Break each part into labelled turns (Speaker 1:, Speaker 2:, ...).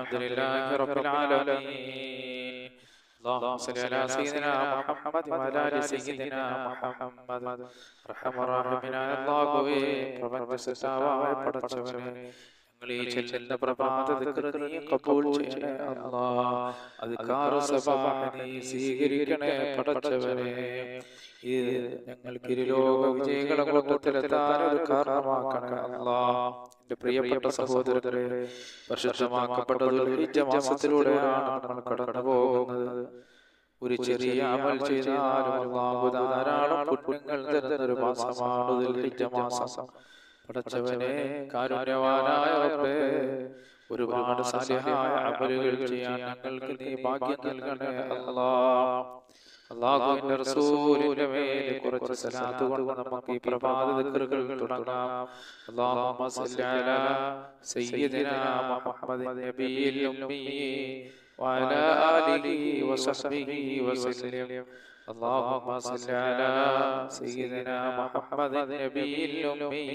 Speaker 1: الحمد لله رب العالمين. اللهم صل على سيدنا محمد وعلى آل سيدنا محمد. റഹ്മാനായ അല്ലാഹുവേ, പ്രപഞ്ചസൃഷ്ടാവായ പടച്ചവനെ, ഞങ്ങൾ ഈ ചൊല്ലുന്ന പ്രഭാത ദിക്ർ നീ ഖബൂൽ ചെയ്യണേ അല്ലാഹ്. അദ്കാറു സബാഹ് നീ സ്വീകരിക്കണേ പടച്ചവനെ. ഇത് ഞങ്ങൾക്ക് ഇരുലോക വിജയികളെ കൂട്ടത്തിലെത്താൻ ഒരു കാരണമാക്കണേ അല്ലാഹ്. എന്റെ പ്രിയപ്പെട്ട സഹോദരരെ, പരിശുദ്ധമാക്കപ്പെട്ട ദുൽഹിജ്ജ മാസത്തിലൂടെയാണ് നമ്മൾ കടന്നു പോകുന്നത്. ഒരു ചെറിയ അമൽ ചെയ്താലും അല്ലാഹു ധാരാളം പുണ്യങ്ങൾ തരുന്നൊരു മാസമാണ് ദുൽഹിജ്ജ മാസം. പടച്ചവനെ, കാരുണ്യവാനായ റബ്ബേ, ഒരുപാട് സാലിഹായ അമലുകൾ ചെയ്യാൻ ഞങ്ങൾക്ക് നീ ഭാഗ്യം നൽകണേ അല്ലാഹ്. അല്ലാഹുവിന്റെ റസൂലിന്റെ മേൽ കുറച്ച് സലാത്ത് കൊണ്ട് നമുക്ക് ഈ പ്രഭാത ദിക്റുകൾ തുടങ്ങാം. അല്ലാഹുമ്മ സ്വല്ലി അലാ സയ്യിദിനാ മുഹമ്മദിൻ നബിയിൽ ഉമ്മി വഅലാ ആലിഹി വസഹ്ബിഹി വസല്ലം. اللهم صل على سيدنا محمد النبي الأمي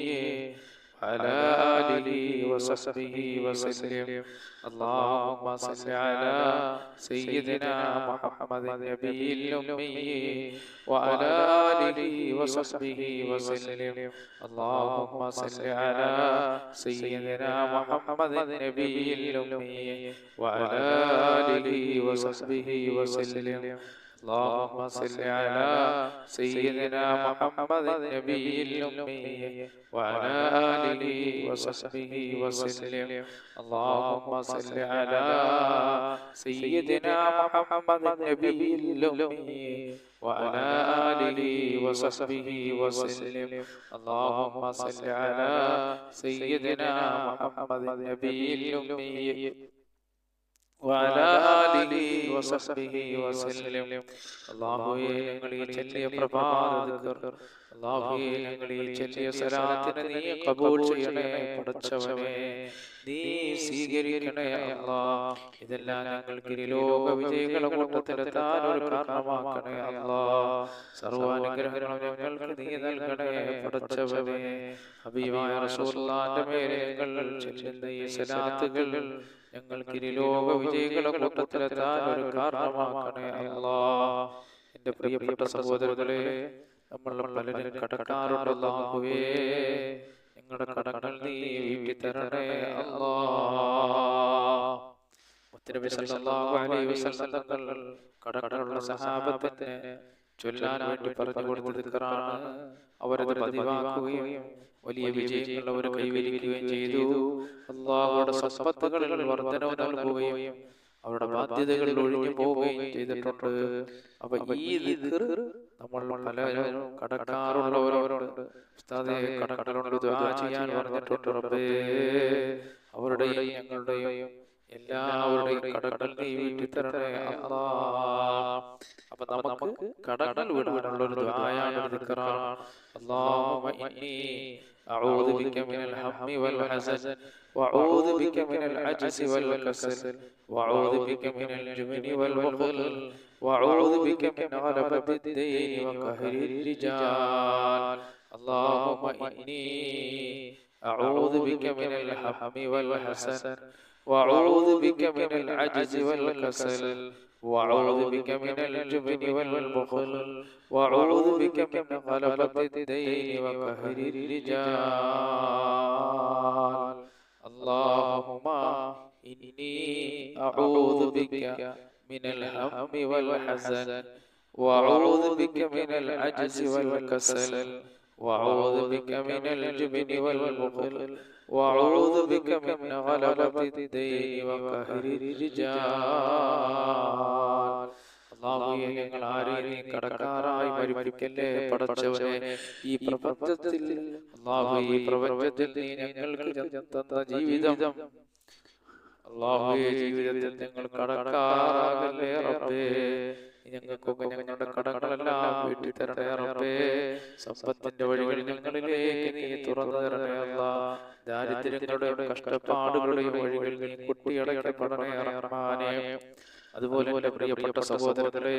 Speaker 1: وعلى آله وصحبه وسلم. اللهم صل على سيدنا محمد النبي الأمي وعلى آله وصحبه وسلم. اللهم صل على سيدنا محمد النبي الأمي وعلى آله وصحبه وسلم. اللهم صل على سيدنا محمد النبي الأمي وعلى آله وصحبه وسلم. اللهم صل على سيدنا محمد النبي الأمي وعلى آله وصحبه وسلم. اللهم صل على سيدنا محمد النبي الأمي وعلى آله وصحبه وسلم. അല്ലാഹുവേ, ഞങ്ങൾ ഈ ചൊല്ലിയ പ്രഭാത ദിക്ർ, അല്ലാഹുവേ, ഞങ്ങൾ ഈ ചൊല്ലിയ സലാത്തിനെ നീ ഖബൂൽ ചെയ്യണേ പടച്ചവനെ. നീ സ്വീകരിക്കണേ അല്ലാഹ്. ഇതെല്ലാം ഞങ്ങൾക്ക് ഇരുലോക വിജയികളെ കൂട്ടത്തിലെത്താൻ ഒരു കാരണമാക്കണേ അല്ലാഹ്. സർവ്വാനുഗ്രഹങ്ങളും ഞങ്ങൾക്ക് നീ നൽകണേ പടച്ചവനെ. ഹബീബായ റസൂലുള്ളാഹിന്റെ മേലെ ഞങ്ങൾ ചൊല്ലുന്ന ഈ സലാത്തുകൾ ഞങ്ങൾക്ക് ഇരുലോക വിജയികളെ കൂട്ടത്തിലെത്താൻ ഒരു കാരണമാക്കണേ അല്ലാഹ്. എന്റെ പ്രിയപ്പെട്ട സഹോദരങ്ങളെ, നമ്മൾ പലരും കടക്കാറുണ്ട്. അല്ലാഹുവേ, ഞങ്ങളുടെ കടങ്ങൾ നീ വീട്ടി തരണേ അല്ലാഹ്. മുത്തനബി സല്ലല്ലാഹു അലൈഹി വസല്ലം തങ്ങൾ കടങ്ങളുള്ള സഹാബത്തിനെ ചൊല്ലാൻ വേണ്ടി പറഞ്ഞു കൊടുത്ത ദിക്റാണ്. അവരത് പതിവാക്കുകയും വലിയ വിജയങ്ങൾ അവർ കൈവരിക്കുകയും ചെയ്തു. അല്ലാഹുവിന്റെ സമ്പത്തുകളിൽ വർധനവ് നൽകുകയും അവരുടെ ബാധ്യതകൾ ഒഴിഞ്ഞു പോവുകയും ചെയ്തിട്ടുണ്ട്. അപ്പൊ ഈ ദിക്ർ നമ്മൾ പലരും കടക്കാറുള്ളവരോട് ഉസ്താദേ കടകളുണ്ട് ദുആ ചെയ്യാൻ പറഞ്ഞിട്ടുണ്ട്. റബ്ബേ, അവരുടെയും ഞങ്ങളുടെയും എല്ലാവരുടെയും കടകൾ നീ വീട്ടി തരണേ അല്ലാഹ്. അപ്പൊ നമുക്ക് കടകൾ വിടാനുള്ള ഒരു ദുആയാണ്, ദിക്റാണ്. അല്ലാഹുമ്മ ഇന്നി أعوذ بك من الهم والحزن وأعوذ بك من العجز والكسل وأعوذ بك من الجبن والبخل وأعوذ بك من غلبة الدين وقهر الرجال. اللهم إني أعوذ بك من الهم والحزن وأعوذ بك من العجز والكسل وأعوذ بك من الجبن والبخل وأعوذ بك من غلبة الدين وقهر الرجال. اللهم إني أعوذ بك من الهم والحزن وأعوذ بك من العجز والكسل وأعوذ بك من الجبن والبخل وأعوذ بك من غلبة الدين وقهر الرجال. അല്ലാഹുവേ, ഞങ്ങൾ ആരെയും കടക്കാരായി മരിപ്പിക്കല്ലേ പടച്ചവനെ. ഈ പ്രപഞ്ചത്തിൽ അല്ലാഹുവേ, ഈ പ്രപഞ്ചത്തിൽ നീ ഞങ്ങൾക്ക് തന്ന ജീവിതം, അല്ലാഹുവേ, ജീവിതത്തിൽ ഞങ്ങൾ കടക്കാരാകല്ലേ റബ്ബേ. ഞങ്ങൾക്കൊക്കെ ഞങ്ങളുടെ കടങ്ങളെല്ലാം വീട്ടി തരണേ റബ്ബേ. സമ്പത്തിന്റെ വഴികൾ ഞങ്ങളിലേക്ക് നീ തുറന്നു തരണേ അല്ലാഹ്. ദാരിദ്ര്യങ്ങളുടെയും കഷ്ടപ്പാടുകളുടെയും വഴികൾ നീ കുട്ടിയടക്കപ്പെടണേ റഹ്മാനേ. അതുപോലെ പ്രിയപ്പെട്ട സഹോദരങ്ങളെ,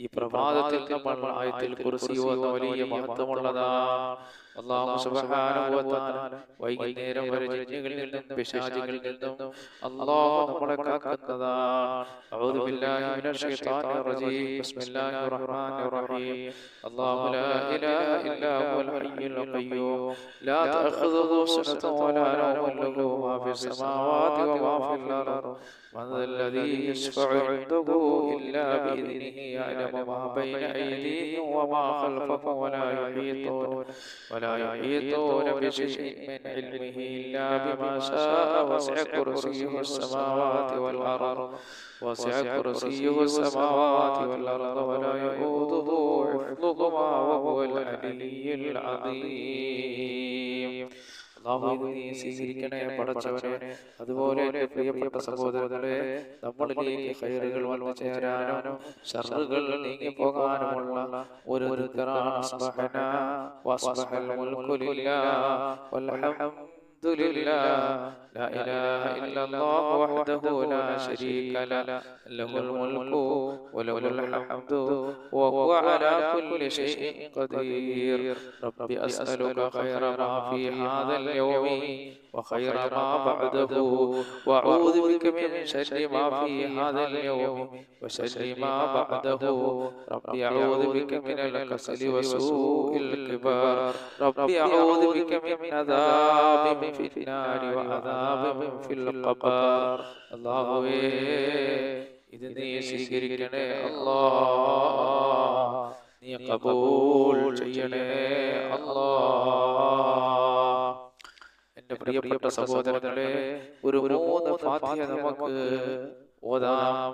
Speaker 1: ഈ പ്രഭാതത്തിൽ നമ്മൾ ആയത്തുൽ കുർസി ഓതുന്ന വലിയ മഹത്വമുള്ളതാണ്. അല്ലാഹു സുബ്ഹാനഹു വ തആല വൈകുന്നേരം വരെ ജിന്നുകളിൽ നിന്നും പിശാചുകളിൽ നിന്നും അല്ലാഹു നമ്മളെ കാക്കുന്നതാണ്. അഊദു ബില്ലാഹി മിനശ് ശൈത്വാനിർ റജീം. ബിസ്മില്ലാഹിർ റഹ്മാനിർ റഹീം. അല്ലാഹു ലാ ഇലാഹ ഇല്ലാ ഹുവൽ ഹയ്യുൽ ഖയ്യൂം ലാ തഅഖുദുഹു സിനത്തുൻ വലാ നൗമുൻ ലഹു മാ ഫിസ് സമാവാതി വമാ ഫിൽ അർദ് من ذا الذي يشفع عنده إلا بإذنه يعلم ما بين أيديهم وما خلفهم ولا يحيطون بشيء من علمه إلا بما شاء وسع كرسيه السماوات والأرض ولا يؤوده حفظهما وهو العلي العظيم. അല്ലാഹു നീ സ്വീകരിക്കണേ പടച്ചവനെ. അതുപോലെ എൻ്റെ പ്രിയപ്പെട്ട സഹോദരങ്ങളെ, നമ്മളിലേക്ക് ഖൈറുകൾ വന്നു ചേരാനും ശർറുകൾ നീങ്ങി പോകാനുമുള്ള ഒരു ദിക്റാണ് അസ്ബഹനാ വഅസ്ബഹൽ മുൽക്കു ലില്ലാഹ് വൽഹംദുലില്ലാഹ് ലാ ഇലാഹ ഇല്ലല്ലാഹു വഹ്ദഹു ലാ ശരീക ലഹു ലഹുൽ മുൽക്കു വലഹുൽ ഹംദു വഹുവ അലാ കുല്ലി ഷൈഇൻ ഖദീർ. റബ്ബി അസ്അലുക ഖൈറ മാ ഫീ ഹാദൽ യൗമി وخير ما بعده وأعوذ بك من شر ما في هذا اليوم وشر ما بعده. ربي أعوذ بك من الكسل وسوء الكبار. ربي أعوذ بك من عذاب في النار وعذاب في القبر. الله ഇത് നീ സ്വീകരിക്കണേ അല്ലാഹ്, നീ ഖബൂൽ ചെയ്യണേ അല്ലാഹ്. എൻ്റെ പ്രിയപ്പെട്ട സഹോദരങ്ങളെ, ഒരു 3 ഫാത്തിഹ നമുക്ക് ഓതാം.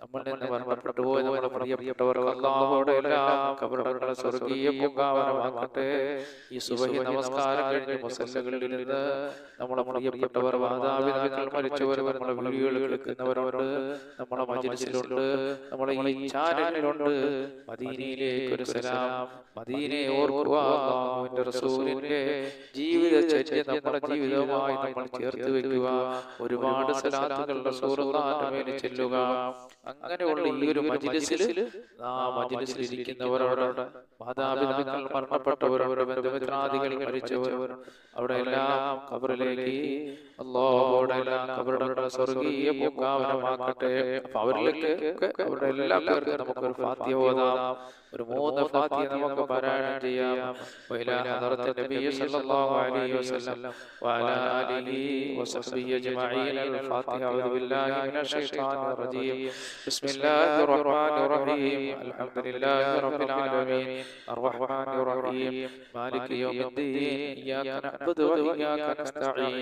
Speaker 1: നമ്മൾ നിന്ന് മരണപ്പെട്ടു പോയ നമ്മുടെ പ്രിയപ്പെട്ടവർക്ക് അല്ലാഹുവോടെ എല്ലാം ഖബറുകളെ സ്വർഗീയ പൂങ്കാവനമാക്കട്ടെ. ഈ സുബഹി നമസ്കാരം കഴിഞ്ഞ് മുസല്ലകളിൽ നിന്ന് നമ്മുടെ പ്രിയപ്പെട്ടവർ, മാതാപിതാക്കൾ മരിച്ചവർ, നമ്മുടെ വീഡിയോകൾ കേൾക്കുന്നവരുണ്ട്, നമ്മുടെ മജ്‌ലിസിലുണ്ട്, നമ്മുടെ ഈ ചാനലിലുണ്ട്. മദീനയിലേക്ക് ഒരു സലാം. മദീനയെ ഓർക്കുക. അല്ലാഹുവിന്റെ റസൂലിന്റെ ജീവിതചര്യ നമ്മുടെ ജീവിതവുമായി നമ്മൾ ചേർത്ത് വെക്കുക. ഒരുപാട് സലാത്തുകൾ റസൂലുള്ളാഹിന്റെ മേൽ ചൊല്ലുക. അങ്ങനെയുള്ള ഈ ഒരു മജ്‌ലിസിൽ ഇരിക്കുന്നവരോട്, മാതാപിതാക്കൾ മരണപ്പെട്ടവരോട്, ബന്ധുമിത്രാദികൾ മരിച്ചവരോട്, അവിടെ എല്ലാം ഖബറിലേക്ക് അല്ലാഹുവോടെ എല്ലാം ഖബറുകളുടെ സ്വർഗീയ പൂങ്കാവനമാക്കട്ടെ. അപ്പൊ അവരിലേക്ക് അവരുടെ എല്ലാ പേർക്കും നമുക്കൊരു ഫാത്തിഹ ഓതാം. ഒരു 3 ഫാത്തിഹ നമുക്ക് പാരായണം ചെയ്യാം. വഇലാ ഹദറത്തി നബി സല്ലല്ലാഹു അലൈഹി വസല്ലം വഅലാ ആലിഹി വസഹ്ബിഹി അജ്മഈൻ. അൽ-ഫാത്തിഹ. അഊദു ബില്ലാഹി മിനശ് ശൈത്വാനിർ റജീം. ബിസ്മില്ലാഹിർ റഹ്മാനിർ റഹീം. അൽഹംദുലില്ലാഹി റബ്ബിൽ ആലമീൻ അർറഹ്മാനിർ റഹീം മാലികി യൗമിദ്ദീൻ ഇയ്യാക നഅ്ബുദു വ ഇയ്യാക നസ്തഈൻ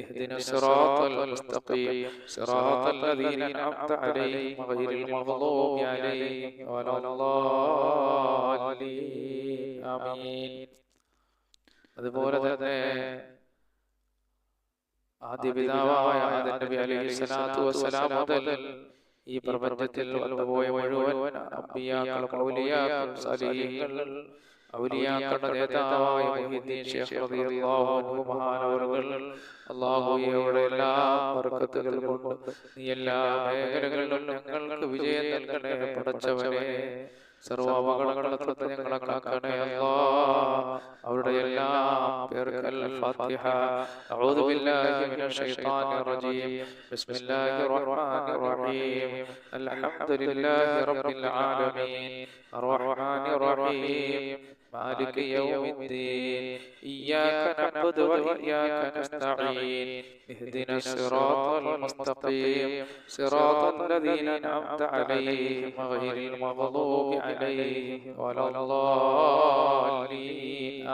Speaker 1: ഇഹ്ദിനസ് സിറാത്തൽ മുസ്തഖീം സിറാത്തൽ ലദീന അൻഅംത അലൈഹിം ഗൈറിൽ മഗ്ദൂബി അലൈഹിം വലദ്ദാലിൻ. ആമീൻ. അതുപോലെ തന്നെ ആദ്യ പിതാവായ ആദം നബി അലൈഹിസ്സലാത്തു വസ്സലാം മുതൽ ഈ പ്രപഞ്ചത്തിൽ വന്നുപോയ മുഴുവൻ അമ്പിയാക്കൾ, ഔലിയാക്കൾ, സാലിഹീങ്ങൾ, ഔലിയാക്കളുടെ നേതാവായ മുഹീദ്ദീൻ ശൈഖ് റളിയല്ലാഹു അൻഹു മഹാനവറുകൾ, അല്ലാഹുവോടെ എല്ലാ ബർക്കത്തുകൾ കൊണ്ട് നീ എല്ലാ മേഖലകളിലും ഞങ്ങൾക്ക് വിജയം നൽകണേ പടച്ചവനെ. സർവ്വ അപകടങ്ങളിൽ നിന്ന് ഞങ്ങളെ കാക്കണേ അല്ലാഹ്. അവരുടെ എല്ലാ പേർക്കൽ ഫാത്തിഹ. അഊദു ബില്ലാഹി മിനശ് ശൈത്വാനിർ റജീം. ബിസ്മില്ലാഹിർ റഹ്മാനിർ റഹീം. അൽഹംദുലില്ലാഹി റബ്ബിൽ ആലമീൻ അർറഹ്മാനിർ റഹീം മാലികി യൗമിദ്ദീൻ ഇയ്യാക നഅ്ബുദു വ ഇയ്യാക നസ്തഈൻ ഇഹ്ദിനസ് സിറാത്തൽ മുസ്തഖീം സിറാത്തൽ ലദീന അൻഅംത അലൈഹിം ഗൈറിൽ മഗ്ദൂബി അലൈഹിം വലദ്ദാലിൻ.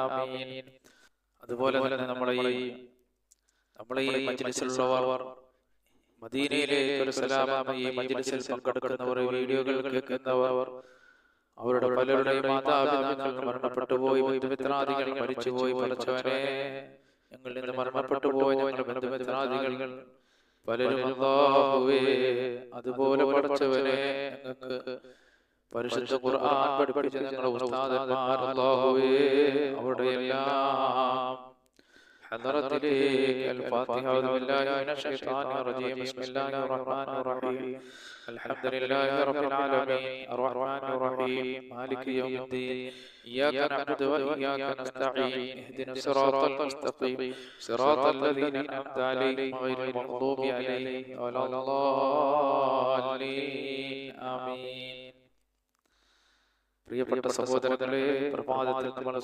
Speaker 1: ആമീൻ. അതുപോലെ തന്നെ നമ്മളെ ഈ മജ്‌ലിസിലുള്ളവർ, മദീനയിലേക്ക് ഒരു സലാം. ഈ മജ്‌ലിസിൽ പങ്കെടുക്കുന്നവർ, വീഡിയോകൾ കേൾക്കുന്നവർ, അവരുടെ പലരുടെയും മാതാപിതാക്കൾ മരണപ്പെട്ടു പോയി, ബന്ധുമിത്രാദികൾ മരിച്ചുപോയി. പടച്ചവനെ, ഞങ്ങളിൽ നിന്ന് മരണപ്പെട്ടു പോയ ഞങ്ങളുടെ ബന്ധുമിത്രാദികൾ പലരും അല്ലാഹുവേ, അതുപോലെ പടച്ചവനെ ഞങ്ങൾക്ക് പരിശുദ്ധ ഖുർആൻ പഠിപ്പിച്ച ഞങ്ങളുടെ ഉസ്താദന്മാർ അല്ലാഹുവേ, അവരുടെ എല്ലാം حضرت الفاتحة. أعوذ بالله من الشيطان الرجيم. بسم الله الرحمن الرحيم. الحمد لله رب العالمين الرحمن الرحيم مالك يوم الدين. إياك نعبد وإياك نستعين. اهدنا الصراط المستقيم صراط الذين أنعمت عليهم غير المغضوب عليهم ولا الضالين. آمين. പ്രിയപ്പെട്ട സഹോദരങ്ങളെ, പ്രഭാതത്തിൽ നമ്മൾ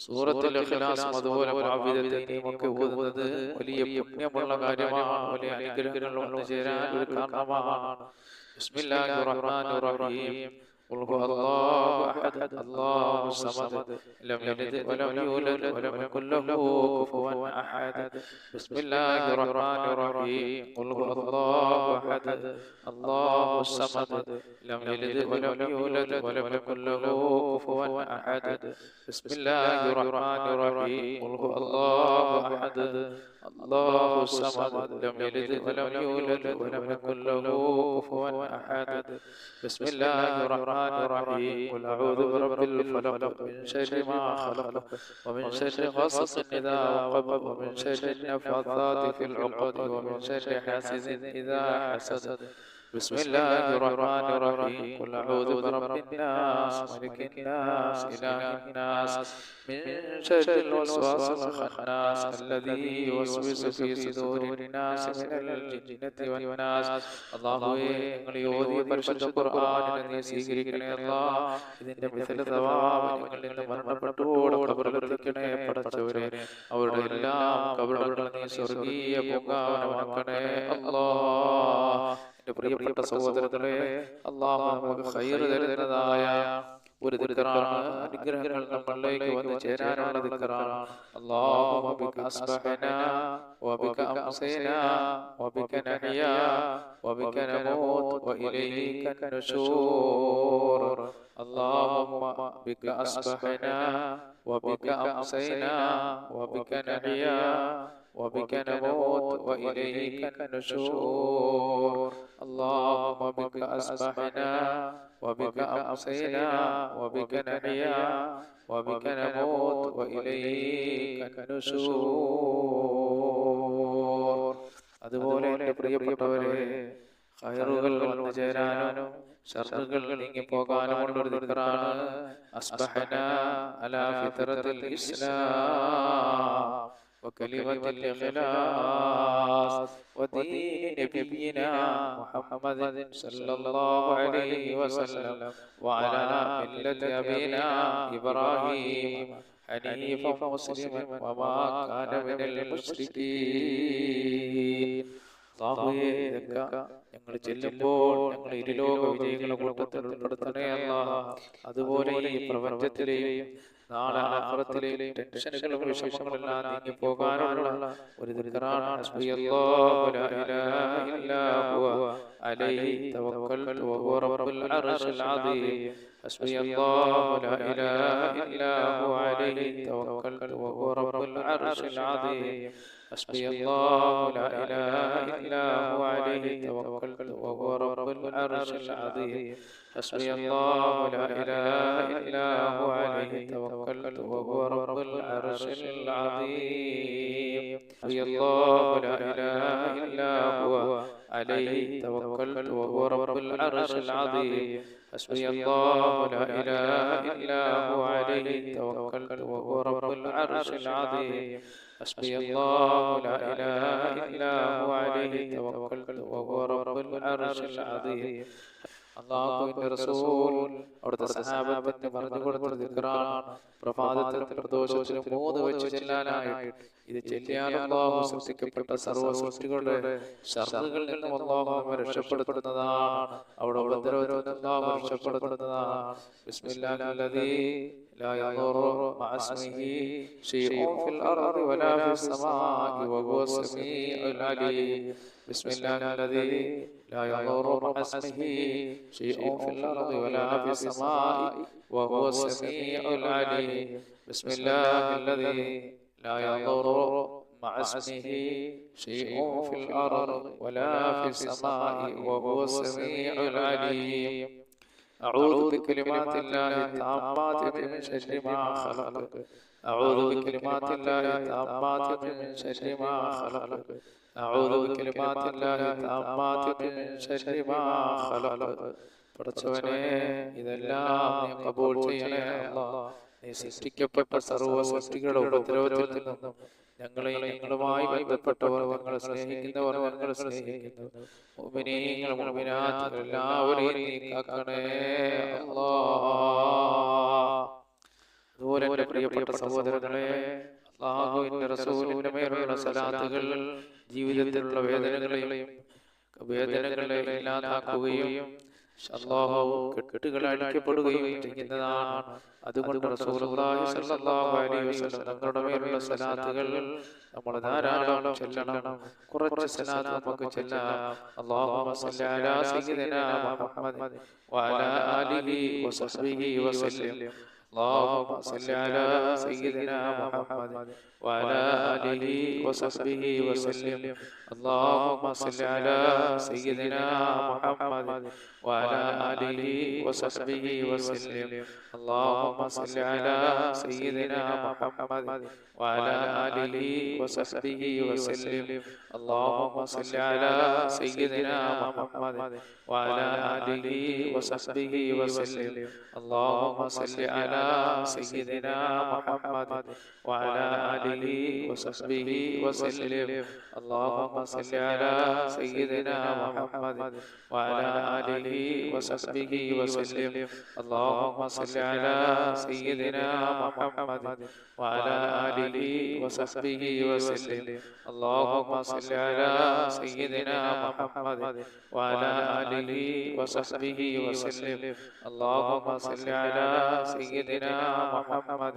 Speaker 1: സൂറത്തുൽ ഇഖ്ലാസ് അതുപോലെ മുഅവ്വിദത്തൈനും ഒക്കെ ഓതുന്നത് വലിയ പുണ്യമുള്ള കാര്യമാണ്, വലിയ അനുഗ്രഹങ്ങൾ വന്നു ചേരാൻ ഒരു കാരണമാണ്. ബിസ്മില്ലാഹിർ റഹ്മാനിർ റഹീം. ഖുൽ ഹുവല്ലാഹു അഹദ് അല്ലാഹു സമദ് ലം യലിദ് വലം യൂലദ് വലം യകുൽ ലഹു കുഫുവൻ അഹദ്. ബിസ്മില്ലാഹിർ റഹ്മാനിർ റഹീം. ഖുൽ ഹുവല്ലാഹു അഹദ് അല്ലാഹു സമദ് ലം യലിദ് വലം യൂലദ് വലം യകുൽ ലഹു കുഫുവൻ അഹദ്. ബിസ്മില്ലാഹിർ റഹ്മാനിർ റഹീം. ഖുൽ ഹുവല്ലാഹു അഹദ് അല്ലാഹു സമദ് ലം യലിദ് വലം യൂലദ് വലം യകുൽ ലഹു കുഫുവൻ അഹദ്. ബിസ്മില്ലാഹിർ റഹ്മാനിർ റഹീം. ഖുൽ അഊദു ബിറബ്ബിൽ ഫലഖ് മിൻ ശർരി മാ ഖലഖ് വമിൻ ശർരി ഗാസിഖിൻ ഇദാ വഖബ വമിൻ ശർരി النفاثات في العقد ومن شر حاسد إذا حسد. بسم الله الرحمن الرحيم. قل أعوذ برب الناس ملك الناس إله الناس من شر الوسواس الخناس الذي يوسوس في صدور الناس من الجنة والناس. അല്ലാഹുവേ, ഞങ്ങൾ ഈ ഓതിയ പരിശുദ്ധ ഖുർആനിനെ നീ സ്വീകരിക്കണേ അല്ലാഹ്. ഇതിന്റെ മിഥല സവാബ് ഞങ്ങളിൽ നിന്ന് മരണപ്പെട്ടോടെ ഖബറിലെത്തിക്കണേ പടച്ചവരെ. അവരുടെ എല്ലാം ഖബറുകൾ നീ സ്വർഗീയ പൂങ്കാവനമാക്കണേ അല്ലാഹ്. പ്രിയപ്പെട്ട സഹോദരങ്ങളെ, അല്ലാഹു നമുക്ക് ഖൈർ തരുന്നതായ ഒരു ദിക്റാണ്. അനുഗ്രഹങ്ങൾ നമ്മളിലേക്ക് വന്നു ചേരാനുള്ള ദിക്റാണ്. അല്ലാഹുമ്മ ബിക അസ്ബഹനാ വബിക അംസൈനാ വബിക നഹ്യാ വബിക നമൂത് വഇലൈക നുശൂർ. അല്ലാഹുമ്മ ബിക അസ്ബഹനാ വബിക അംസൈനാ വബിക നഹ്യാ وبك نموت وإليك النشور. اللهم بك أصبحنا وبك أمسينا وبك نحيا وبك نموت وإليك النشور. അതുപോലെ എൻ്റെ പ്രിയപ്പെട്ടവരെ, ഖൈറുകൾ വന്നു ചേരാനും ശർറുകൾ നീങ്ങി പോകാനുമുള്ളൊരു ദിക്റാണ് അസ്ബഹനാ അലാ ഫിത്രത്തിൽ ഇസ്ലാം وكلمة الإخلاص ودين نبينا محمد صلى الله عليه وسلم وعلى ملة أبينا إبراهيم حنيفا مسلما وما كان من المشركين. ഞങ്ങൾ ചെല്ലുമ്പോൾ ഞങ്ങൾ ഇരുലോക വിജയികളുടെ കൂട്ടത്തിൽ ഉൾപ്പെടുത്തണേ അല്ലാഹ്. അതുപോലെ ഈ പ്രപഞ്ചത്തിലെയും നാളെ ആഖിറത്തിലെയും ടെൻഷനുകളും വിഷമങ്ങളെല്ലാം നീങ്ങി പോകാനുള്ള ഒരു ദിക്റാണ് ഹസ്ബിയല്ലാഹു ലാ ഇലാഹ ഇല്ലാ ഹുവ അലൈഹി തവക്കൽതു വഹുവ റബ്ബുൽ അർശിൽ അദീം. ഹസ്ബിയല്ലാഹു ലാ ഇലാഹ ഇല്ലാ ഹുവ അലൈഹി തവക്കൽതു വഹുവ റബ്ബുൽ അർശിൽ അദീം. حسبي الله لا إله إلا هو عليه توكلت وهو رب العرش العظيم. حسبي الله لا إله إلا هو عليه توكلت وهو رب العرش العظيم. حسبي الله لا إله إلا هو عليه توكلت وهو رب العرش العظيم. حسبي الله لا إله إلا هو عليه توكلت وهو رب العرش العظيم. حسبي الله لا إله إلا هو عليه توكلت وهو رب العرش العظيم. അല്ലാഹുവിന്റെ റസൂൽ അവിടുത്തെ സഹാബത്തിന് പറഞ്ഞു കൊടുത്ത ദിക്റാണ്. പ്രഭാതത്തിലും പ്രദോഷത്തിലും 3 വെച്ച് ചെല്ലാനായിട്ട്. ഇത് ചെല്ലിയാൽ അല്ലാഹു സൃഷ്ടിക്കപ്പെട്ട സർവ്വ സൃഷ്ടികളുടെ ശർറുകളിൽ നിന്നും അല്ലാഹു നമ്മെ രക്ഷപ്പെടുത്തുന്നതാണ്. അവിടെ ഉപദ്രവത്തിൽ അല്ലാഹു രക്ഷപ്പെടുത്തുന്നതാണ്. ബിസ്മില്ലാഹില്ലദീ لا يضر مع اسمه شيء في الأرض ولا في السماء وهو السميع العليم. بسم الله الذي لا يضر مع اسمه شيء في الأرض ولا في السماء وهو السميع العليم. بسم الله الذي لا يضر مع اسمه شيء في الأرض ولا في السماء وهو السميع العليم. أعوذ بكلمات الله التامات من شر ما خلق أعوذ بكلمات الله التامات من شر ما خلق أعوذ بكلمات الله التامات من شر ما خلق പടച്ചവനെ ഇതെല്ലാം നീ കബൂൽ ചെയ്യണേ അല്ലാഹ്. നീ സൃഷ്ടിക്കപ്പെട്ട സർവ്വ സൃഷ്ടികളുടെ ഉപദ്രവത്തിൽ നിന്നും ഞങ്ങളെയും ഞങ്ങളുമായി ബന്ധപ്പെട്ടവർ, ഞങ്ങളെ സ്നേഹിക്കുന്നവർ, ഞങ്ങളെ സ്നേഹിക്കുന്നു മുഅ്മിനീങ്ങൾ മുഅ്മിനാത്തുകൾ എല്ലാവരെയും നീ കാക്കണേ അല്ലാഹ്. അതുപോലെ എൻ്റെ പ്രിയപ്പെട്ട സഹോദരങ്ങളെ, അല്ലാഹുവിൻ്റെ റസൂലിൻ്റെ മേലുള്ള സലാത്തുകൾ ജീവിതത്തിലുള്ള വേദനകളെ ഇല്ലാതാക്കുകയും അല്ലാഹു കെട്ടുകൾ അഴിക്കപ്പെടുകയും ചെയ്യുന്നതാണ്. അതുകൊണ്ട് റസൂലുള്ളാഹി സ്വല്ലല്ലാഹു അലൈഹി വസല്ലം തങ്ങളുടെ മേലുള്ള സലാത്തുകൾ നമ്മൾ ധാരാളം ചൊല്ലണം. കുറച്ച് സലാത്ത് നമുക്ക് ചൊല്ലാം. അല്ലാഹുമ്മ സ്വല്ലി അലാ സയ്യിദിനാ മുഹമ്മദ് വഅലാ ആലിഹി വസഹ്ബിഹി വസല്ലം. اللهم صل على سيدنا محمد وعلى آله وصحبه وسلم. اللهم صل على سيدنا محمد وعلى آله وصحبه وسلم. اللهم صل على سيدنا محمد وعلى آله وصحبه وسلم. اللهم صل على سيدنا محمد وعلى آله وصحبه وسلم. اللهم صل على سيدنا محمد وعلى آله وصحبه وسلم. اللهم صل على سيدنا محمد وعلى آله وصحبه وسلم. اللهم صل على سيدنا محمد وعلى آله وصحبه وسلم. اللهم صل على سيدنا محمد وعلى آله وصحبه وسلم. اللهم صل على سيدنا محمد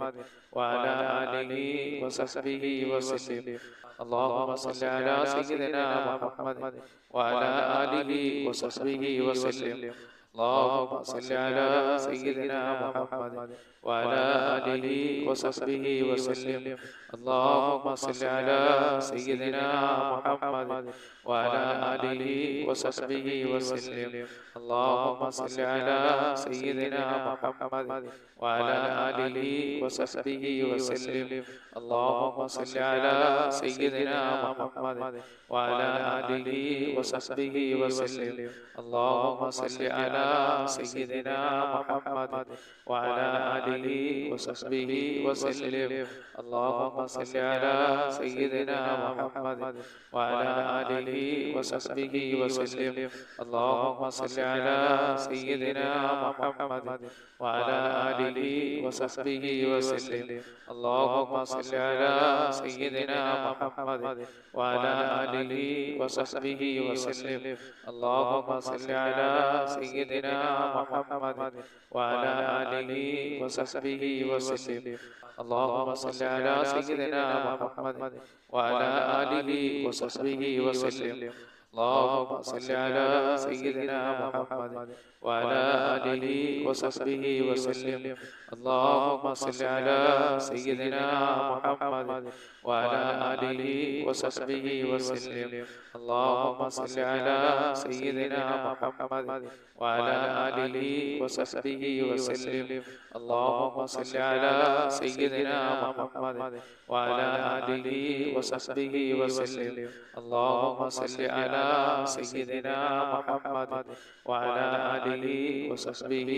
Speaker 1: وعلى آله وصحبه وسلم. اللهم صل على سيدنا محمد وعلى آله وصحبه وسلم. اللهم صل على سيدنا محمد وعلى آله وصحبه وسلم. اللهم صل على سيدنا محمد وعلى آله وصحبه وسلم. اللهم صل على سيدنا محمد وعلى آله وصحبه وسلم. اللهم صل على سيدنا محمد وعلى آله وصحبه وسلم. اللهم صل على سيدنا محمد وعلى آله وصحبه وسلم. اللهم صل على سيدنا محمد وعلى آله وصحبه وسلم. اللهم صل على سيدنا محمد وعلى آله وصحبه وسلم. اللهم صل على سيدنا محمد وعلى آله وصحبه وسلم. اللهم صل على سيدنا محمد وعلى آله وصحبه وسلم. اللهم صل على سيدنا محمد وعلى آله وصحبه وسلم. اللهم صل على سيدنا محمد وعلى آله وصحبه وسلم. اللهم صل على سيدنا محمد وعلى آله وصحبه وسلم. اللهم صل على سيدنا محمد وعلى آله وصحبه وسلم. اللهم صل على سيدنا محمد وعلى آله وصحبه وسلم. اللهم صل على سيدنا محمد وعلى آله وصحبه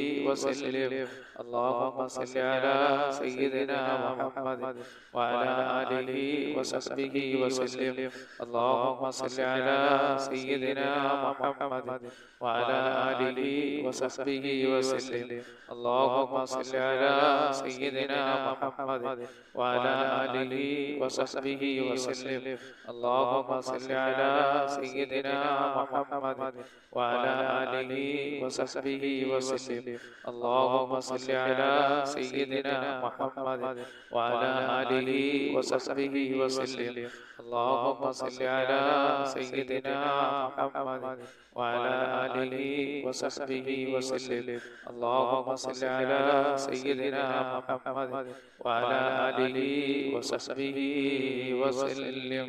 Speaker 1: وسلم. اللهم صل على سيدنا محمد وعلى آله وصحبه وسلم. اللهم صل على سيدنا محمد وعلى آله وصحبه وسلم. اللهم صل على سيدنا محمد وعلى آله وصحبه وسلم. اللهم صل على سيدنا محمد وعلى آله وصحبه وسلم. اللهم صل على سيدنا محمد وعلى آله وصحبه وسلم. اللهم صل على سيدنا محمد وعلى آله وصحبه وسلم. اللهم صل على سيدنا محمد وعلى آله وصحبه وسلم.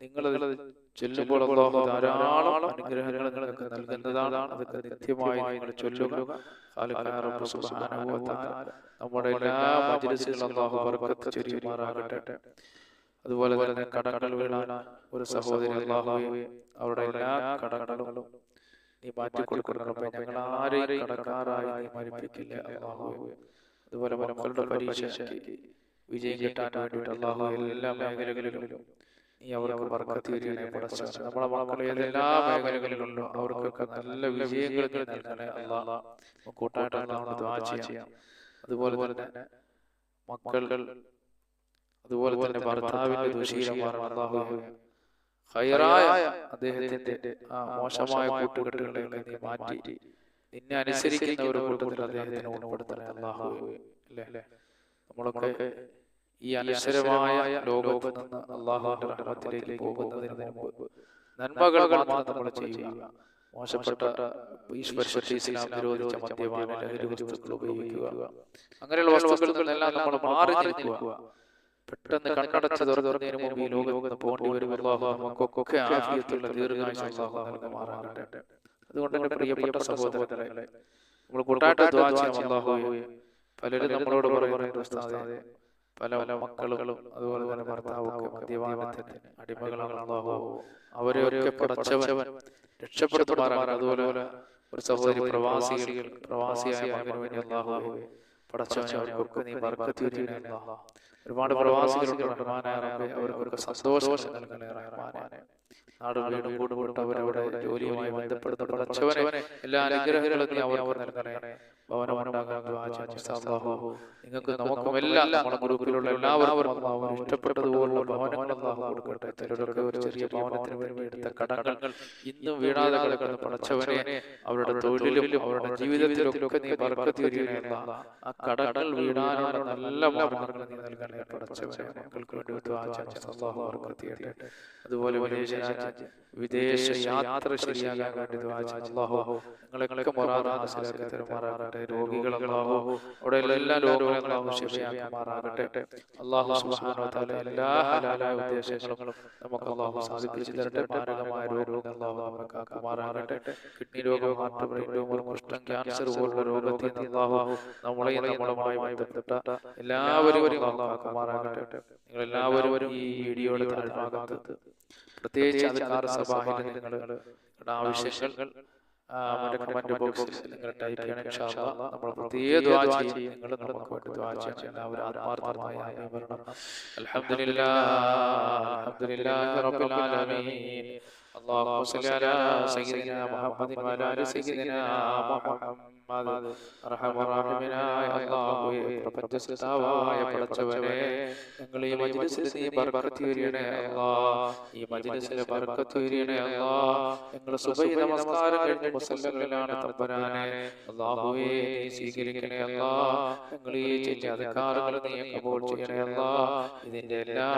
Speaker 1: നിങ്ങളത് ചൊല്ലുമ്പോൾ അല്ലാഹു ധാരാളം അനുഗ്രഹങ്ങൾ നിങ്ങൾക്ക് നൽകുന്നതാണ്. അതൊക്കെ നിത്യമായി നിങ്ങൾ ചൊല്ലുക. ഖാലിഖായ റബ്ബ് സുബ്ഹാനഹു വ തആല നമ്മുടെ എല്ലാ മജ്‌ലിസുകളും അല്ലാഹു ബർക്കത്ത് ചൊരിയുമാറാകട്ടെ. അതുപോലെ തന്നെ കടങ്ങൾ വീണ ഒരു സഹോദരി അല്ലാഹുവേ, അവരുടെ എല്ലാ കടങ്ങളും നീ മാറ്റി കൊടുക്കണം റബ്ബേ. ഞങ്ങൾ ആരെയും കടക്കാരായി നീ മരിപ്പിക്കില്ല അല്ലാഹുവേ. അതുപോലെ മക്കളുടെ പരീക്ഷയ്ക്ക് വിജയം കിട്ടാൻ വേണ്ടിയിട്ട് അല്ലാഹു എല്ലാ മേഖലകളിലും നീ അവർക്ക് ബർക്കത്ത് ചൊരിയണേ പടച്ചവനെ. നമ്മുടെ മക്കളെ എല്ലാ മേഖലകളിലുണ്ടോ അവർക്കൊക്കെ നല്ല വിജയങ്ങൾ നൽകണേ അല്ലാഹ്. കൂട്ടായിട്ട് അല്ലാഹുവിനോട് ദുആ ചെയ്യാം. അതുപോലെ തന്നെ മക്കൾ, അതുപോലെ തന്നെ ഭർത്താവിന്റെ ദുശീലമാണ് അല്ലാഹുവേ, ഖൈറായ അദ്ദേഹത്തിന്റെ മോശമായ കൂട്ടുകെട്ടുകളെയൊക്കെ നീ മാറ്റി നിന്നെ അനുസരിക്കുന്ന ഒരു കൂട്ടത്തിൽ അദ്ദേഹത്തിനെ ഉൾപ്പെടുത്തണേ അല്ലാഹുവേ. അല്ലേ, നമ്മളൊക്കെ ഈ അനശ്വരമായ ലോകത്ത് നിന്ന് അല്ലാഹുവിന്റെ റഹ്മത്തിലേക്ക് പോകുന്നതിന് മുമ്പ് നന്മകൾ മാത്രം നമ്മൾ ചെയ്യുക. മോശപ്പെട്ട ഇസ്ലാം നിരോധിച്ച മദ്യപാന ലഹരി വസ്തുക്കൾ ഉപയോഗിക്കുക, അങ്ങനെയുള്ള വസ്തുക്കളിൽ നിന്നെല്ലാം നമ്മൾ മാറി നിൽക്കുക. പെട്ടെന്ന് കണ്ണടച്ച് തുറന്നതിന് മുമ്പ് ഈ ലോകത്ത് പോകേണ്ടി വരും. അല്ലാഹു നമുക്കൊക്കെ ആഫിയത്തുള്ള ദീർഘായുസ്സ് അല്ലാഹു നൽകുമാറാകട്ടെ. അതുകൊണ്ട് എൻ്റെ പ്രിയപ്പെട്ട സഹോദരങ്ങളെ, നമ്മൾ കൂട്ടായിട്ട് ദുആ ചെയ്യാം. അല്ലാഹുവേ, പലരും നമ്മളോട് പറയുന്നത് ഉസ്താദേ, പല മക്കളും അതുപോലെ തന്നെ ഭർത്താവൊക്കെ മദ്യപാനത്തിന് അടിമകളാണ്. അല്ലാഹു അവരെയൊക്കെ പടച്ചവൻ രക്ഷപ്പെടുത്തുമാറാകട്ടെ. അതുപോലെ ഒരു സഹോദരി പ്രവാസിയായ മകന് വേണ്ടി അല്ലാഹുവേ, പടച്ചവനെ അവർക്കൊക്കെ നീ ബർക്കത്ത് ചൊരിയണേ അല്ലാഹ്. ഒരുപാട് പ്രവാസികളുണ്ട് റഹ്മാനായ റബ്ബേ, അവർക്കൊക്കെ സന്തോഷം നൽകണേ റഹ്മാനെ. നാട് വീടും കൂടുകൂട്ടവരവിടെ ജോലിയുമായി ബന്ധപ്പെടുന്ന പടച്ചവനെ എല്ലാ അനുഗ്രഹങ്ങളും നീ അവർക്ക് നൽകണേ. ഭവനമുണ്ടാകാൻ ദുആ ചെയ്യുന്നു. നിങ്ങൾക്ക് നമുക്കും എല്ലാം നമ്മുടെ ഗ്രൂപ്പിലുള്ള എല്ലാവർക്കും അല്ലാഹു ഇഷ്ടപ്പെട്ടതുപോലുള്ള ഭവനങ്ങൾ അല്ലാഹു കൊടുക്കട്ടെ. ചിലരൊക്കെ ഒരു ചെറിയ ഭവനത്തിന് വേണ്ടി എടുത്ത കടങ്ങൾ ഇന്നും വീഴാതെ കിടക്കുന്ന പടച്ചവനെ, അവരുടെ തൊഴിലിലും അവരുടെ ജീവിതത്തിലൊക്കെ നീ ബർക്കത്ത് ചൊരിയണേ അല്ലാഹ്. ആ കടങ്ങൾ വീഴാനുള്ള നല്ല മാർഗ്ഗങ്ങൾ നീ നൽകണേ പടച്ചവനെ. മക്കൾക്ക് വേണ്ടി ദുആ ചെയ്യുന്നു. അല്ലാഹു ബർക്കത്ത് ചെയ്യട്ടെ. അതുപോലെ വിദേശ യാത്ര ശരിയാകാൻ വേണ്ടി ദുആ ചെയ്യുന്നു. അല്ലാഹു നിങ്ങളെയൊക്കെ മുറാദ് ഹാസിലാക്കി തരുമാറാകട്ടെ. രോഗികൾ അല്ലാഹു അവിടെ എല്ലാ രോഗങ്ങളും അല്ലാഹു ശിഫയാക്കുമാറാകട്ടെ. അല്ലാഹു സുബ്ഹാനഹു വ തആല എല്ലാ ഹലാലായ ഉദ്ദേശങ്ങളും നമുക്ക് അല്ലാഹു സാധിപ്പിച്ചു തരട്ടെ. മാരകമായ രോഗങ്ങൾ അല്ലാഹു നമ്മെ കാക്കുമാറാകട്ടെ. കിഡ്നി രോഗം, ഹാർട്ട്, ബ്രെയിൻ രോഗം, കുഷ്ഠം, ക്യാൻസർ പോലുള്ള രോഗത്തിൽ നിന്ന് അല്ലാഹു നമ്മളുമായി ബന്ധപ്പെട്ട എല്ലാവരും അല്ലാഹു കാക്കുമാറാകട്ടെ. നിങ്ങൾ എല്ലാവരും ഈ വീഡിയോയുടെ താഴ്ഭാഗത്ത് പ്രത്യേകിച്ച് അദ്കാർ സബാഹിൽ നിങ്ങളുടെ ആവശ്യങ്ങൾ കമന്റ് ബോക്സിൽ നിങ്ങൾ ടൈപ്പ് ചെയ്യണം. ഇൻഷാ അല്ലാഹ് നമ്മൾ പ്രത്യേക ദുആ ചെയ്യും. നിങ്ങൾ നമുക്ക് വേണ്ടി ദുആ ചെയ്യണം. എല്ലാവരും ആത്മാർത്ഥമായി ആമീൻ പറയണം. അൽഹംദുലില്ലാഹി റബ്ബിൽ ആലമീൻ. اللهم صل على سيدنا محمد وعلى ال سيدنا محمد. അർഹമ റഹീമനായ അല്ലാഹുവേ, പ്രപഞ്ചസൃഷ്ടാവായ പടച്ചവനെ, ഞങ്ങൾ ഈ മജ്‌ലിസിൽ നീ ബർക്കത്ത് ചൊരിയണേ അല്ലാഹ്. ഈ മജ്‌ലിസിൽ ബർക്കത്ത് ചൊരിയണേ അല്ലാഹ്. ഞങ്ങൾ സുബഹി നമസ്കാരം കഴിഞ്ഞ് മുസല്ലകളിലാണ് തമ്പുരാനെ. അല്ലാഹുവേ, നീ സ്വീകരിക്കണേ അല്ലാഹ്. ഞങ്ങൾ ഈ ചെറിയ അദ്കാറുകൾ നീ കബൂൽ ചെയ്യണേ അല്ലാഹ്. ഇതിന്റെ എല്ലാ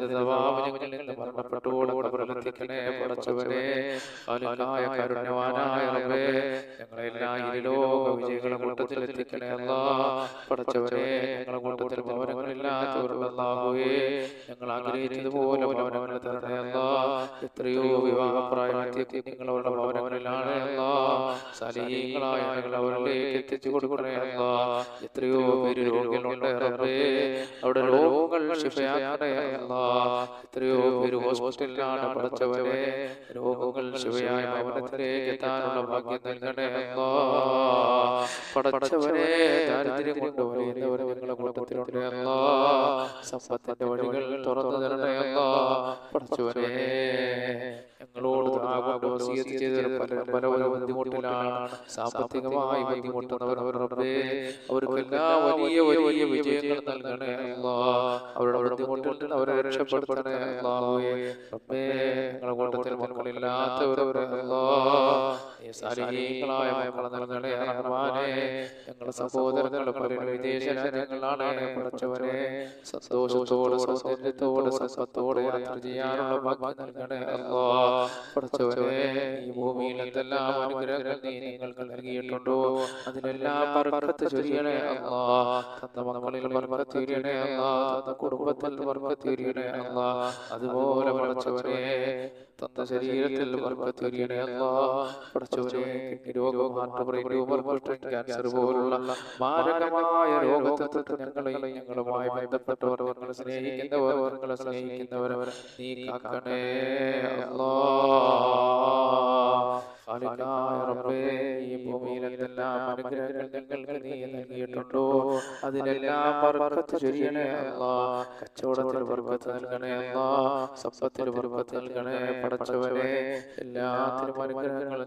Speaker 1: സവാബുകളിൽ നിന്ന് മരണപ്പെട്ടോട് ഖബറിലെത്തിക്കണേ പടച്ചവനെ. ഖാലിഖായ കരുണവാനായ റബ്ബേ, ഞങ്ങളെല്ലാം ഈ ലോക വിജയികളുടെ കൂട്ടത്തിൽ എത്തിക്കണേ അല്ലാഹ്. പടച്ചവനെ, ഞങ്ങളുടെ കൂട്ടത്തിൽ ഭവനങ്ങളില്ലാത്തവരുള്ള അല്ലാഹുവേ, ഞങ്ങൾ ആഗ്രഹിച്ചതുപോലെ ഭവനങ്ങൾ തരണേ അല്ലാഹ്. എത്രയോ വിവാഹപ്രായമെത്തിയ കുഞ്ഞുങ്ങളുടെ ഭവനങ്ങളിലാണ് അല്ലാഹ്. സലീങ്ങളായ ആളുകൾ അവരിലേക്ക് എത്തിച്ചു കൊടുക്കണേ അല്ലാഹ്. എത്രയോ പേര് രോഗികളുണ്ട് റബ്ബേ, അവിടെ രോഗങ്ങൾ ശിഫയാക്കണേ അല്ലാഹ്. എത്രയോ പേര് ഹോസ്പിറ്റലിലാണ് പടച്ചവനെ, രോഗങ്ങൾ ശിഫയായ ഭവനത്തിലേക്ക് എത്താനുള്ള ഭാഗ്യം നൽകണേ അല്ലാഹ്. പടച്ചവനെ, ദാരിദ്ര്യം കൊണ്ട് വലയുന്നവർ ഞങ്ങളുടെ കൂട്ടത്തിലുണ്ട് അല്ലാഹ്. സമ്പത്തിന്റെ വഴികൾ തുറന്നു തരണേ അല്ലാഹ്. പടച്ചവനെ, ഞങ്ങളോട് ദുആ കൊണ്ട് വസിയത്ത് ചെയ്തവർ പല ബുദ്ധിമുട്ടിലാണ്. സാമ്പത്തികമായി ബുദ്ധിമുട്ടുന്നവർ റബ്ബേ, അവർക്കെല്ലാം വലിയ വലിയ വിജയങ്ങൾ നൽകണേ അല്ലാഹ്. അവരുടെ ബുദ്ധിമുട്ടിൽ നിന്ന് അവരെ രക്ഷപ്പെടുത്തണേ അല്ലാഹുവേ. റബ്ബേ, ഞങ്ങളുടെ കൂട്ടത്തിൽ മക്കളില്ലാത്തവർ അല്ലാഹ്, നീ സാലിഹീങ്ങളായ മക്കളെ നൽകണേ റഹ്മാനേ. ഞങ്ങളുടെ സഹോദരങ്ങൾ പലരും വിദേശ രാജ്യങ്ങളാണ് പടച്ചവനെ. സന്തോഷത്തോടെ സൗന്ദര്യത്തോടെ സമ്പത്തോടെ യാത്ര ചെയ്യാനുള്ള ഭാഗ്യം നൽകണേ അല്ലാഹ്. പഠിച്ചവനെ ഈ ഭൂമിയിൽ എന്തെല്ലാം അനുഗ്രഹങ്ങൾ നീ നിങ്ങൾക്ക് നൽകിയിട്ടുണ്ടോ അതിലെല്ലാം ബർക്കത്ത് ചൊരിയണേ അല്ലാ. തന്ന മക്കളിൽ ബർക്കത്ത് ചൊരിയണേ അല്ലാ. തന്ന കുടുംബത്തിൽ ബർക്കത്ത് ചൊരിയണേ അല്ലാ. അതുപോലെ പഠിച്ചവനെ തന്ന ശരീരത്തിൽ ബർക്കത്ത് ചൊരിയണേ അല്ലാ. പഠിച്ചവനെ കിഡ്നി രോഗം, ഹാർട്ട് ബ്രെയിൻ ട്യൂമർ, ക്യാൻസർ പോലുള്ള മാരകമായ രോഗത്തെ തൊട്ട് ഞങ്ങളുമായി ബന്ധപ്പെട്ടവർ, ഞങ്ങളെ സ്നേഹിക്കുന്നവർ, ഞങ്ങളെ സ്നേഹിക്കുന്നവർ നീ കാക്കണേ അല്ലാ. ഖാലിഖായ റബ്ബേ, ഈ ഭൂമിയിൽ എന്തെല്ലാം അനുഗ്രഹങ്ങൾ ഞങ്ങൾക്ക് നീ നൽകിയിട്ടുണ്ടോ അതിലെല്ലാം ബർക്കത്ത് ചൊരിയണേ അല്ലാ. കച്ചവടത്തിൽ ബർക്കത്ത് നൽകണേ അല്ലാ. സമ്പത്തിൽ ബർക്കത്ത് നൽകണേ പടച്ചവനെ. എല്ലാത്തിനും അനുഗ്രഹങ്ങൾ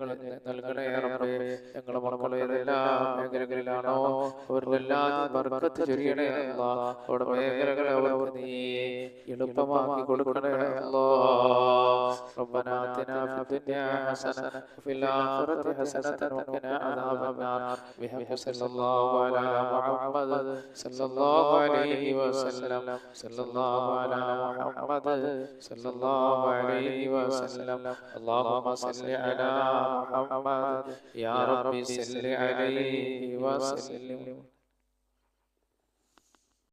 Speaker 1: നൽകണേ റബ്ബേ. ഞങ്ങളുടെ മക്കളെ ഏതെല്ലാം മേഖലകളിലാണോ അവരിലെല്ലാം ബർക്കത്ത് ചൊരിയണേ അല്ലാ. അവരുടെ മേഖലകളെ അവർക്ക് നീ എളുപ്പമാക്കി കൊടുക്കണേ അല്ലാ. റബ്ബനാ ആതിനാ ഫിദ്ദുനിയാ ഹസന വഫിൽ ആഖിറതി ഹസനത വഖിനാ അദാബന്നാർ. ബിഹഖി സല്ലല്ലാഹു അലാ മുഹമ്മദ് സല്ലല്ലാഹു അലൈഹി വസല്ലം. സല്ലല്ലാഹു അലാ മുഹമ്മദ് സല്ലല്ലാഹു അലൈഹി വസല്ലം. അല്ലാഹുമ്മ സല്ലി അലാ മുഹമ്മദ് യാ റബ്ബി സല്ലി അലൈഹി വസല്ലം.